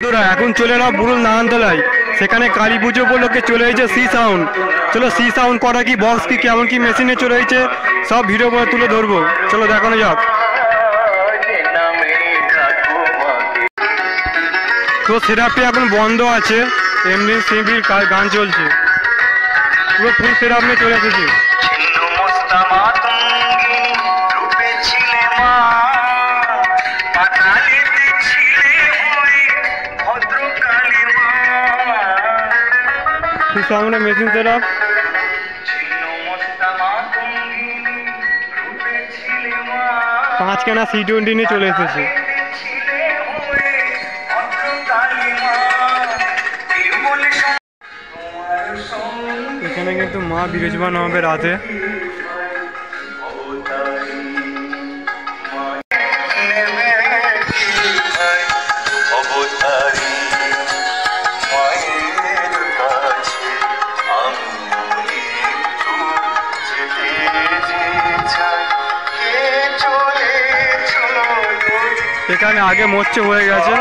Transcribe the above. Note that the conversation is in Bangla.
এখন চলে এলাম বুড়ুল নারায়ণতলায়, সেখানে কালী পুজো উপলক্ষে চলে এসেছে সি সাউন্ড। চলো সি সাউন্ড করা কি বক্স কি কেমন কি মেশিনে চলে এসেছে সব ভিডিও করে তুলে ধরবো, চলো দেখানো যাক। তো সেটআপটি এখন বন্ধ আছে, এমনি সিম্পল গান চলছে, পুরো ফুল সেটআপ নিয়ে চলে এসেছে। সামনে মেশিন সেটআপ, পাঁচখানা C20 নিয়ে চলে এসেছে। এখানে কিন্তু মা বিরাজমান হবে রাতে। এখানে আগে মোর্চে হয়ে গেছে।